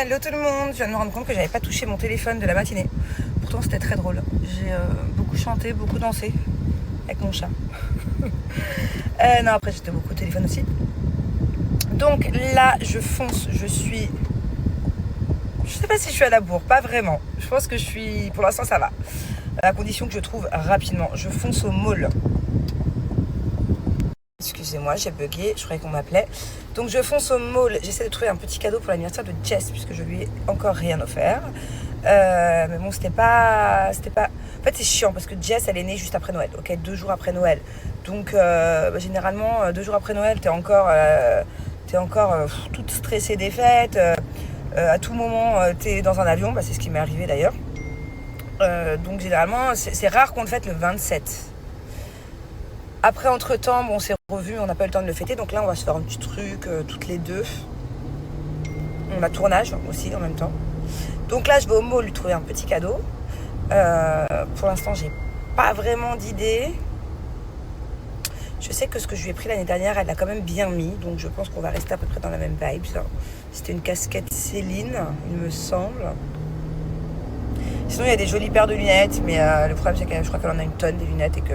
Hello tout le monde, je viens de me rendre compte que j'avais pas touché mon téléphone de la matinée. Pourtant c'était très drôle. J'ai beaucoup chanté, beaucoup dansé avec mon chat. Non, après j'étais beaucoup au téléphone aussi. Donc là je fonce, je sais pas si je suis à la bourre, pas vraiment. Je pense que je suis, pour l'instant ça va. À condition que je trouve rapidement. Je fonce au mall. Excusez-moi, j'ai bugué, je croyais qu'on m'appelait. Donc je fonce au mall, j'essaie de trouver un petit cadeau pour l'anniversaire de Jess, puisque je lui ai encore rien offert. Mais bon, c'était pas... En fait, c'est chiant, parce que Jess, elle est née juste après Noël, ok, 2 jours après Noël. Donc, généralement, 2 jours après Noël, t'es encore toute stressée des fêtes. À tout moment, t'es dans un avion, c'est ce qui m'est arrivé d'ailleurs. Donc, généralement, c'est rare qu'on le fête le 27. Après, entre-temps, on s'est revus, on n'a pas eu le temps de le fêter. Donc là, on va se faire un petit truc, toutes les deux. On a tournage aussi en même temps. Donc là, je vais au mall lui trouver un petit cadeau. Pour l'instant, j'ai pas vraiment d'idée. Je sais que ce que je lui ai pris l'année dernière, elle l'a quand même bien mis. Donc je pense qu'on va rester à peu près dans la même vibe. C'était une casquette Céline, il me semble. Sinon, il y a des jolies paires de lunettes. Mais le problème, c'est que je crois qu'elle en a une tonne des lunettes et que...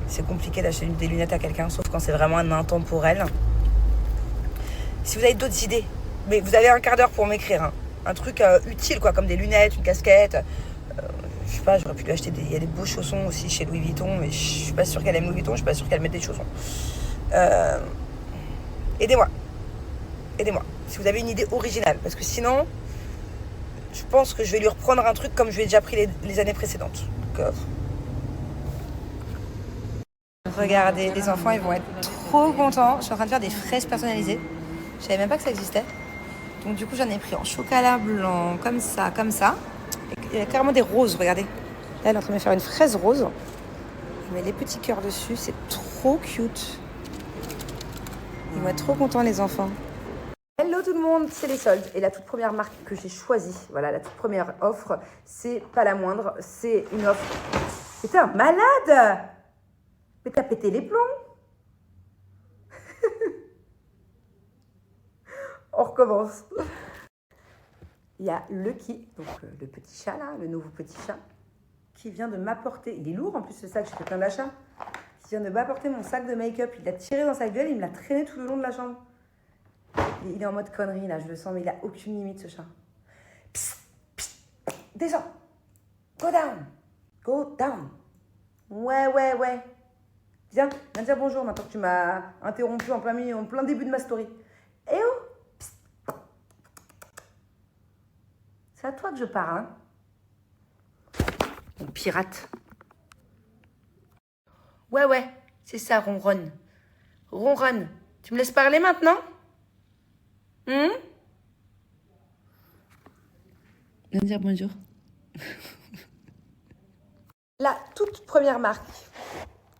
c'est compliqué d'acheter des lunettes à quelqu'un, sauf quand c'est vraiment un intemporel. Si vous avez d'autres idées, mais vous avez un quart d'heure pour m'écrire. Hein. Un truc utile, quoi, comme des lunettes, une casquette. Je sais pas, j'aurais pu lui acheter il y a des beaux chaussons aussi chez Louis Vuitton, mais je suis pas sûre qu'elle aime Louis Vuitton, je suis pas sûre qu'elle mette des chaussons. Aidez-moi. Aidez-moi. Si vous avez une idée originale, parce que sinon, je pense que je vais lui reprendre un truc comme je lui ai déjà pris les années précédentes. Donc, regardez, les enfants, ils vont être trop contents. Je suis en train de faire des fraises personnalisées. Je savais même pas que ça existait. Donc du coup, j'en ai pris en chocolat blanc, comme ça, comme ça. Et il y a carrément des roses, regardez. Là, elle est en train de me faire une fraise rose. Je mets les petits cœurs dessus, c'est trop cute. Ils vont être trop contents, les enfants. Hello tout le monde, c'est les soldes. Et la toute première marque que j'ai choisie, voilà, la toute première offre, c'est pas la moindre, c'est une offre... Mais t'es un malade! Mais t'as pété les plombs. On recommence. Il y a Lucky, donc le petit chat là, le nouveau petit chat, qui vient de m'apporter, il est lourd en plus ce sac, j'ai fait plein d'achats, qui vient de m'apporter mon sac de make-up. Il l'a tiré dans sa gueule, il me l'a traîné tout le long de la chambre. Il est en mode connerie là, je le sens, mais il a aucune limite ce chat. Psst, psst, descends. Go down. Go down. Ouais. Viens dire bonjour maintenant que tu m'as interrompu en plein début de ma story. Eh oh! Psst. C'est à toi que je parle, hein? Mon pirate. Ouais, c'est ça, ronronne. Ronronne. Tu me laisses parler maintenant? Viens dire bonjour. La toute première marque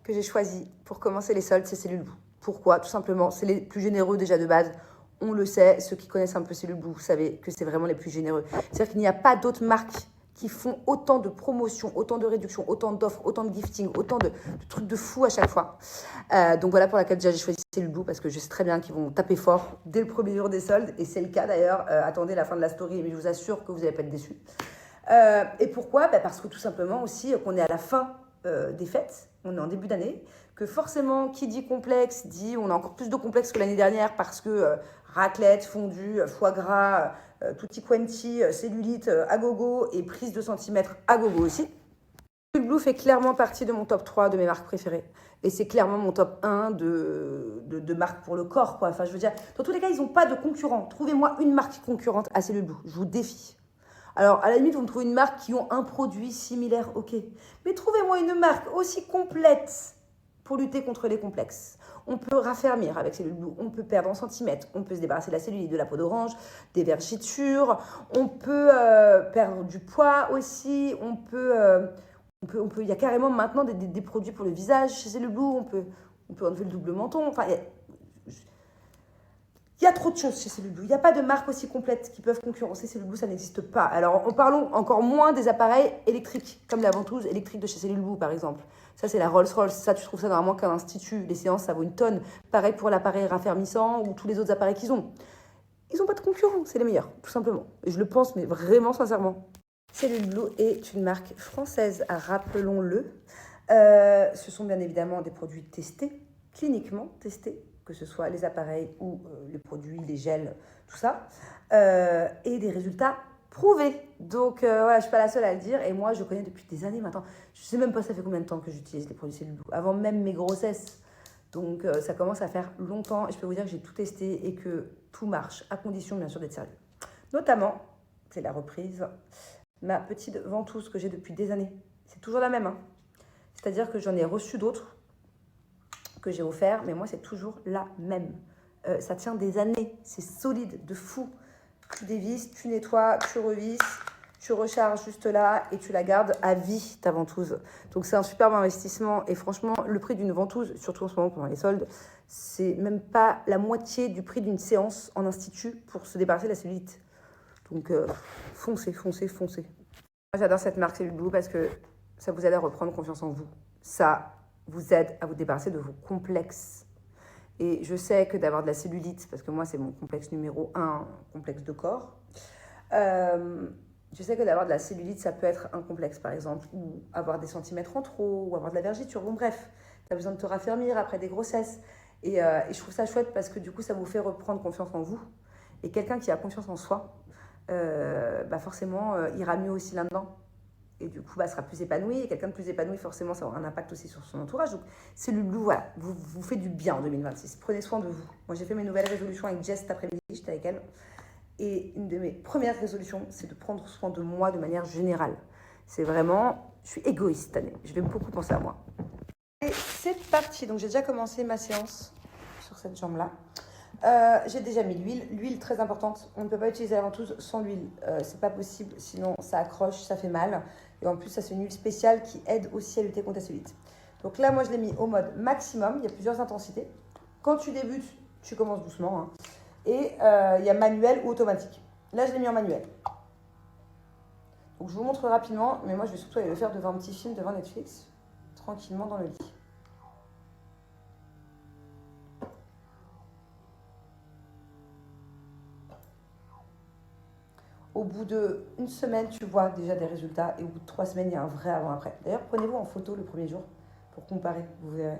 que j'ai choisi pour commencer les soldes, c'est Cellule Bou. Pourquoi? Tout simplement, c'est les plus généreux déjà de base. On le sait, ceux qui connaissent un peu Cellule Bou, vous savez que c'est vraiment les plus généreux. C'est-à-dire qu'il n'y a pas d'autres marques qui font autant de promotions, autant de réductions, autant d'offres, autant de gifting, autant de trucs de fou à chaque fois. Donc voilà pour laquelle déjà j'ai choisi Cellule Bou, parce que je sais très bien qu'ils vont taper fort dès le premier jour des soldes. Et c'est le cas d'ailleurs. Attendez la fin de la story, mais je vous assure que vous n'allez pas être déçus. Et pourquoi? Parce que tout simplement aussi qu'on est à la fin des fêtes, on est en début d'année, que forcément qui dit complexe dit on a encore plus de complexe que l'année dernière, parce que raclette, fondue, foie gras, tutti quanti, cellulite à gogo et prise de centimètres à gogo aussi. Cellule Bou fait clairement partie de mon top 3 de mes marques préférées. Et c'est clairement mon top 1 de marques pour le corps, quoi. Enfin, je veux dire, dans tous les cas, ils n'ont pas de concurrents. Trouvez-moi une marque concurrente à Cellule Bou. Je vous défie. Alors, à la limite, vous me trouvez une marque qui ont un produit similaire, ok. Mais trouvez-moi une marque aussi complète pour lutter contre les complexes. On peut raffermir avec Cellule Bou, on peut perdre en centimètres, on peut se débarrasser de la cellulite, de la peau d'orange, des vergetures, on peut perdre du poids aussi, il y a carrément maintenant des produits pour le visage chez Cellule Bou, on peut enlever le double menton, enfin, il y a trop de choses chez Cellule Bou. Il n'y a pas de marque aussi complète qui peuvent concurrencer Cellule Bou, ça n'existe pas. Alors, en parlons encore moins des appareils électriques, comme la ventouse électrique de chez Cellule Bou, par exemple. Ça, c'est la Rolls-Royce. Ça, tu trouves ça normalement qu'à l'Institut. Les séances, ça vaut une tonne. Pareil pour l'appareil raffermissant ou tous les autres appareils qu'ils ont. ils n'ont pas de concurrents, c'est les meilleurs, tout simplement. Et je le pense, mais vraiment sincèrement. Cellule Blue est une marque française, rappelons-le. Ce sont bien évidemment des produits testés, cliniquement testés, que ce soit les appareils ou les produits, les gels, tout ça, et des résultats prouvés. Donc voilà, je ne suis pas la seule à le dire, et moi je connais depuis des années maintenant. Je ne sais même pas ça fait combien de temps que j'utilise les produits Cellule Blue, avant même mes grossesses. Donc ça commence à faire longtemps, et je peux vous dire que j'ai tout testé et que tout marche, à condition bien sûr d'être sérieux. Notamment, c'est la reprise, ma petite ventouse que j'ai depuis des années. C'est toujours la même, hein. C'est-à-dire que j'en ai reçu d'autres que j'ai offert, mais moi c'est toujours la même. Ça tient des années, c'est solide, de fou. Tu dévisses, tu nettoies, tu revisses, tu recharges juste là et tu la gardes à vie, ta ventouse. Donc c'est un superbe investissement et franchement, le prix d'une ventouse, surtout en ce moment pendant les soldes, c'est même pas la moitié du prix d'une séance en institut pour se débarrasser de la cellulite. Donc foncez, foncez, foncez. Moi j'adore cette marque Cellule Blue parce que ça vous aide à reprendre confiance en vous. Ça vous aide à vous débarrasser de vos complexes. Et je sais que d'avoir de la cellulite, parce que moi c'est mon complexe numéro 1, complexe de corps, je sais que d'avoir de la cellulite, ça peut être un complexe par exemple, ou avoir des centimètres en trop, ou avoir de la vergeture, bon bref, tu as besoin de te raffermir après des grossesses. Et je trouve ça chouette parce que du coup ça vous fait reprendre confiance en vous. Et quelqu'un qui a confiance en soi, forcément ira mieux aussi là-dedans. Et du coup, sera plus épanoui. Et quelqu'un de plus épanoui, forcément, ça aura un impact aussi sur son entourage. Donc, Cellule Blue, voilà, vous fait du bien en 2026. Prenez soin de vous. Moi, j'ai fait mes nouvelles résolutions avec Jess cet après-midi, j'étais avec elle. Et une de mes premières résolutions, c'est de prendre soin de moi de manière générale. C'est vraiment, je suis égoïste cette année. Je vais beaucoup penser à moi. Et c'est parti. Donc, j'ai déjà commencé ma séance sur cette jambe-là. J'ai déjà mis l'huile. L'huile, très importante. On ne peut pas utiliser la ventouse sans l'huile. C'est pas possible, sinon ça accroche, ça fait mal. Et en plus, ça c'est une huile spéciale qui aide aussi à lutter contre la cellulite. Donc là, moi, je l'ai mis au mode maximum. Il y a plusieurs intensités. Quand tu débutes, tu commences doucement, hein. Et il y a manuel ou automatique. Là, je l'ai mis en manuel. Donc je vous montre rapidement. Mais moi, je vais surtout aller le faire devant un petit film, devant Netflix. Tranquillement dans le lit. Au bout d'une semaine, tu vois déjà des résultats. Et au bout de 3 semaines, il y a un vrai avant-après. D'ailleurs, prenez-vous en photo le premier jour pour comparer. Vous verrez.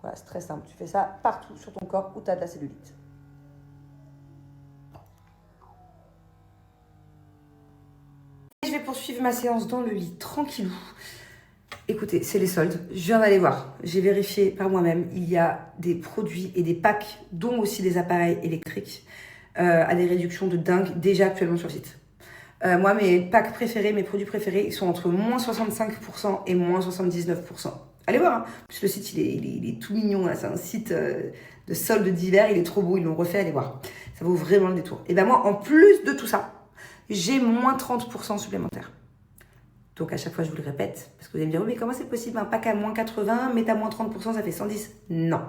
Voilà, c'est très simple. Tu fais ça partout sur ton corps où tu as de la cellulite. Je vais poursuivre ma séance dans le lit, tranquillou. Écoutez, c'est les soldes. Je viens d'aller voir. J'ai vérifié par moi-même. Il y a des produits et des packs, dont aussi des appareils électriques, à des réductions de dingue déjà actuellement sur le site. Moi, mes packs préférés, mes produits préférés, ils sont entre moins 65% et moins 79%. Allez voir, hein. Parce que le site, il est tout mignon. C'est un site de soldes d'hiver. Il est trop beau. Ils l'ont refait. Allez voir. Ça vaut vraiment le détour. Et ben moi, en plus de tout ça, j'ai moins 30% supplémentaire. Donc à chaque fois, je vous le répète. Parce que vous allez me dire, oui, mais comment c'est possible? Un pack à moins 80, mais t'as moins 30%, ça fait 110. Non.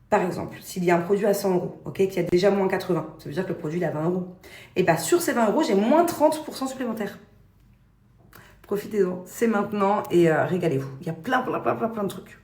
Par exemple, s'il y a un produit à 100 €, okay, qui a déjà moins 80, ça veut dire que le produit il est à 20 €. Et bien sur ces 20 €, j'ai moins 30% supplémentaires. Profitez-en, c'est maintenant et régalez-vous. Il y a plein de trucs.